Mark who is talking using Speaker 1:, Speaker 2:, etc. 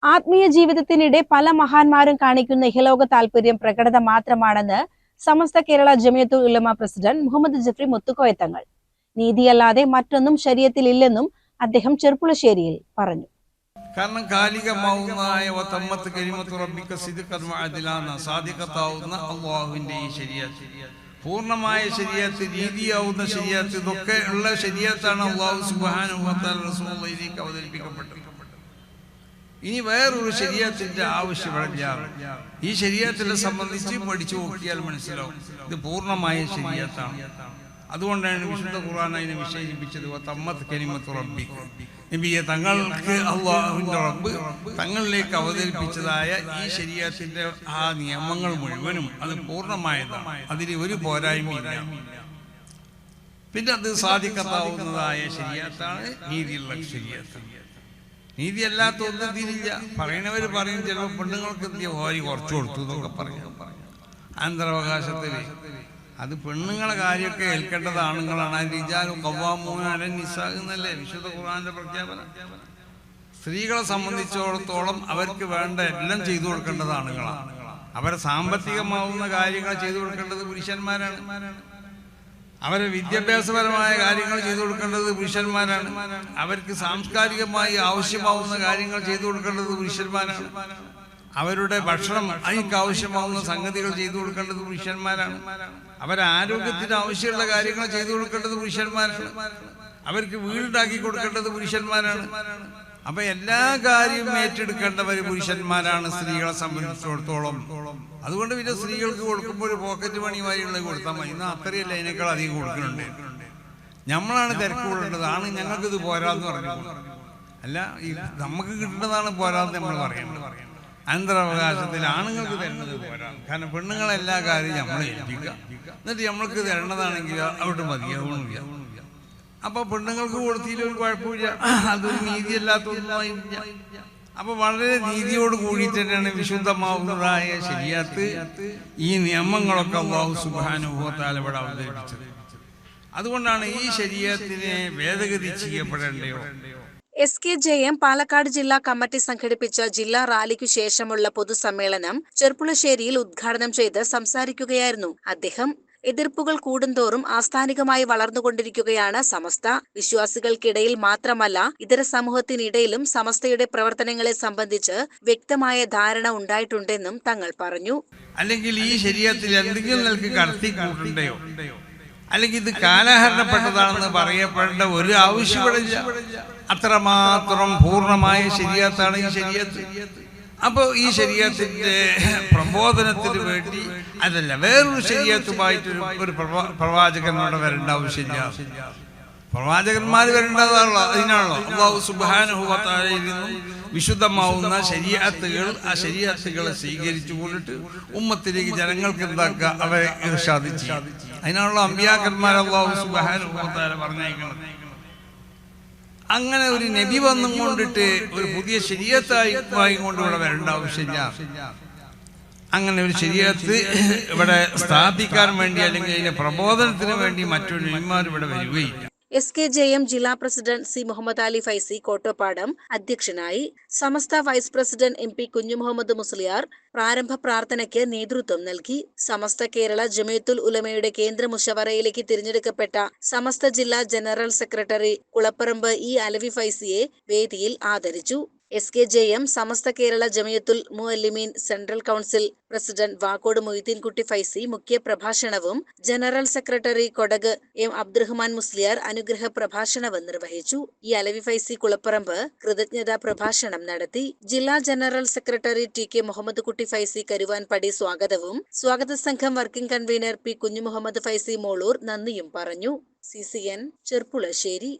Speaker 1: ആത്മീയ ജീവിതത്തിനിടെ പല മഹാന്മാരും കാണിക്കുന്ന ഇഹലോക താൽപര്യം പ്രകടത മാത്രമാണെന്ന് സമസ്ത കേരള ജമിയത്തുൽ ഉലമ പ്രസിഡന്റ് മുഹമ്മദ് ജഫ്രി മുത്തുക്കോയ തങ്ങൾ. നീതിയല്ലാതെ മറ്റൊന്നും ശരീഅത്തിൽ ഇല്ലെന്നും അദ്ദേഹം ചെർപ്പുളശ്ശേരിയിൽ പറഞ്ഞു.
Speaker 2: കാരണം കാലികമാവുന്നതായ അള്ളാഹുവിന്റെ ഈ ശരീഅത്ത്, പൂർണ്ണമായ ശരീഅത്ത്, രീതിയാവുന്ന ശരീഅത്ത്, ഇതൊക്കെ ഉള്ള ശരീഅത്താണ് അള്ളാഹു സുബ്ഹാനഹു വ തആല റസൂലുള്ളാഹിയിലേക്ക് അവതരിപ്പിക്കപ്പെട്ടത്. ഇനി വേറൊരു ശരീഅത്തിന്റെ ആവശ്യമില്ല. ഈ ശരീഅത്തിനെ സംബന്ധിച്ച് പഠിച്ചു നോക്കിയാൽ മനസ്സിലാവും ഇത് പൂർണ്ണമായ ശരീഅത്താണ്. അതുകൊണ്ടാണ് വിശുദ്ധ ഖുർആൻ അതിനെ വിശേഷിപ്പിച്ചത് തമ്മത്ത് കലിമത്തു റബ്ബിക. നബിയെ, തങ്ങൾക്ക് അല്ലാഹുവിന്റെ റബ്ബ് തങ്ങളിലേക്ക് അവതരിപ്പിച്ചതായ ഈ ശരീഅത്തിന്റെ ആ നിയമങ്ങൾ മുഴുവനും അത് പൂർണ്ണമായതാണ്. അതിന് ഒരു പോരായ്മയില്ല. പിന്നെ അത് സാധിക്കത്താവുന്നതായ ശരീഅത്താണ് നീതിയുള്ള ശരീഅത്ത്. നീതി അല്ലാത്ത ഒന്നും തിരില്ല. പറയുന്നവർ പറയും ചിലപ്പോൾ പെണ്ണുങ്ങൾക്ക് എന്തിയ ഓരി കുറച്ചു കൊടുത്തു എന്നൊക്കെ പറയാം. അനന്തരാവകാശത്തില് അത് പെണ്ണുങ്ങളെ കാര്യമൊക്കെ ഏൽക്കേണ്ടത് ആണുങ്ങളാണ്. റിജാലു ഖവ്വാമൂന അലൻ നിസാ എന്നല്ലേ വിശുദ്ധ ഖുർആന്റെ പ്രഖ്യാപനം. സ്ത്രീകളെ സംബന്ധിച്ചിടത്തോളം അവർക്ക് വേണ്ട എല്ലാം ചെയ്തു കൊടുക്കേണ്ടത് ആണുങ്ങളാണ്. അവരെ സാമ്പത്തികമാവുന്ന കാര്യങ്ങൾ ചെയ്തു കൊടുക്കേണ്ടത് പുരുഷന്മാരാണ്. അവരെ വിദ്യാഭ്യാസപരമായ കാര്യങ്ങൾ ചെയ്തു കൊടുക്കേണ്ടത് പുരുഷന്മാരാണ്. അവർക്ക് സാംസ്കാരികമായി ആവശ്യമാവുന്ന കാര്യങ്ങൾ ചെയ്തു കൊടുക്കേണ്ടത് പുരുഷന്മാരാണ്. അവരുടെ ഭക്ഷണം അതിന് ആവശ്യമാവുന്ന സംഗതികൾ ചെയ്തു കൊടുക്കേണ്ടത് പുരുഷന്മാരാണ്. അവരെ ആരോഗ്യത്തിന് ആവശ്യമുള്ള കാര്യങ്ങൾ ചെയ്തു കൊടുക്കേണ്ടത് പുരുഷന്മാരാണ്. അവർക്ക് വീടുണ്ടാക്കി കൊടുക്കേണ്ടത് പുരുഷന്മാരാണ്. അപ്പൊ എല്ലാ കാര്യവും ഏറ്റെടുക്കേണ്ടവർ പുരുഷന്മാരാണ് സ്ത്രീകളെ സംബന്ധിച്ചിടത്തോളം. അതുകൊണ്ട് പിന്നെ സ്ത്രീകൾക്ക് കൊടുക്കുമ്പോൾ ഒരു പോക്കറ്റ് മണിയുമായുള്ളത് കൊടുത്താൽ മതി. എന്നാൽ അത്രയല്ല, അതിനേക്കാൾ അധികം കൊടുക്കുന്നുണ്ട്. നമ്മളാണ് തിരക്ക് കൂടേണ്ടത്. ആണ് ഞങ്ങൾക്കിത് പോരാന്ന് പറഞ്ഞു. അല്ല, നമുക്ക് കിട്ടേണ്ടതാണ് പോരാന്ന് നമ്മൾ പറയുന്നത്. അനന്തരാവകാശത്തിൽ ആണുങ്ങൾക്ക് തരുന്നത് പോരാ. കാരണം പെണ്ണുങ്ങളെല്ലാ കാര്യവും നമ്മളെ ഏൽപ്പിക്കുക, എന്നിട്ട് നമ്മൾക്ക് തരണതാണെങ്കിൽ അവിടെ മതിയാവുന്നില്ല. അപ്പൊ പെണ്ണുങ്ങൾക്ക് കൊടുത്തില്ലൊരു കുഴപ്പമില്ല. അതൊരു നീതിയല്ലാത്തൊന്നുമായില്ല. അപ്പൊ വളരെ നീതിയോട് കൂടി തന്നെയാണ് വിശുദ്ധമാവുന്നതായ ശരീഅത്ത്, ഈ നിയമങ്ങളൊക്കെ അല്ലാഹു സുബ്ഹാനഹു വ തആല ഇവിടെ അവതരിപ്പിച്ചത്. അതുകൊണ്ടാണ് ഈ ശരീഅത്തിനെ ഭേദഗതി ചെയ്യപ്പെടേണ്ടയോ.
Speaker 1: SKJM പാലക്കാട് ജില്ലാ കമ്മിറ്റി സംഘടിപ്പിച്ച ജില്ലാ റാലിക്കു ശേഷമുള്ള പൊതുസമ്മേളനം ചെർപ്പുളശ്ശേരിയിൽ ഉദ്ഘാടനം ചെയ്ത് സംസാരിക്കുകയായിരുന്നു അദ്ദേഹം. എതിർപ്പുകൾ കൂടുന്തോറും ആസ്ഥാനികമായി വളർന്നുകൊണ്ടിരിക്കുകയാണ് സമസ്ത. വിശ്വാസികൾക്കിടയിൽ മാത്രമല്ല, ഇതര സമൂഹത്തിനിടയിലും സമസ്തയുടെ പ്രവർത്തനങ്ങളെ സംബന്ധിച്ച് വ്യക്തമായ ധാരണ ഉണ്ടായിട്ടുണ്ടെന്നും തങ്ങൾ പറഞ്ഞു.
Speaker 2: അല്ലെങ്കിൽ ഈ ശരീഅത്തിൽ എന്തെങ്കിലും നിലക്ക് കടത്തി കൂട്ടുണ്ടയോ, അല്ലെങ്കിൽ ഇത് കാലഹരണപ്പെട്ടതാണെന്ന് പറയപ്പെടേണ്ട ഒരു ആവശ്യമില്ല. അത്രമാത്രം പൂർണ്ണമായ ശരീഅത്താണ് ഈ ശരീഅത്ത്. അപ്പോൾ ഈ ശരീഅത്തിന്റെ പ്രബോധനത്തിന് വേണ്ടി അതല്ല, വേറൊരു ശരീഅത്തുമായിട്ട് ഒരു പ്രവാചകനോട് വരേണ്ട ആവശ്യമില്ല. പ്രവാചകന്മാർ വരേണ്ടതാണല്ലോ. അതിനാണല്ലോ അല്ലാഹു സുബ്ഹാനഹു വ തആലയിൽ നിന്നും വിശുദ്ധമാവുന്ന ശരീഅത്തുകൾ, ആ ശരീഅത്തുകളെ സ്വീകരിച്ചു കൊണ്ടിട്ട് ഉമ്മത്തിലേക്ക് ജനങ്ങൾക്ക് എന്താക്കുക, അവരെ ഇർശാദ് ചെയ്യുക. അതിനാണല്ലോ അമ്പിയാക്കന്മാർ അല്ലാഹു സുബ്ഹാനഹു വ തആല പറഞ്ഞയക്കുന്നത്. അങ്ങനെ ഒരു നബി വന്നും കൊണ്ടിട്ട് ഒരു പുതിയ ശരീഅത്തായി കൊണ്ട് ഇവിടെ വരേണ്ട ആവശ്യമില്ല. അങ്ങനെ ഒരു ശരീഅത്ത് ഇവിടെ സ്ഥാപിക്കാൻ വേണ്ടി അല്ലെങ്കിൽ അതിന്റെ പ്രബോധനത്തിന് വേണ്ടി മറ്റൊരു നബിമാർ ഇവിടെ വരികയില്ല.
Speaker 1: SKJM ജില്ലാ പ്രസിഡന്റ് സി മുഹമ്മദ് അലി ഫൈസി കോട്ടോപ്പാടം അധ്യക്ഷനായി. Samastha vice president MP Kunhimuhammad Musliyar പ്രാരംഭ പ്രാർത്ഥനയ്ക്ക് നേതൃത്വം നൽകി. സമസ്ത കേരള ജമിയത്തുൽ ഉലമയുടെ കേന്ദ്ര മുശവറയിലേക്ക് തിരഞ്ഞെടുക്കപ്പെട്ട സമസ്ത ജില്ലാ general secretary Kulapparamba E Alavi ഫൈസിയെ വേദിയിൽ ആദരിച്ചു. SKJM Samastha Kerala Jamiyyathul Muallimeen central council president Vakkode Moideen Kutty Faizi മുഖ്യ പ്രഭാഷണവും general secretary Kodak M Abdurahman Musliyar അനുഗ്രഹ പ്രഭാഷണവും നിർവഹിച്ചു. E അലവി ഫൈസി കുളപ്പറമ്പ് കൃതജ്ഞതാ പ്രഭാഷണം നടത്തി. ജില്ലാ ജനറൽ സെക്രട്ടറി TK മുഹമ്മദ് കുട്ടി ഫൈസി കരുവാൻപടി സ്വാഗതവും സ്വാഗത സംഘം working convener P Kunjumuhammad Faizi Moloor നന്ദിയും പറഞ്ഞു. CCN ചെർപ്പുളശ്ശേരി.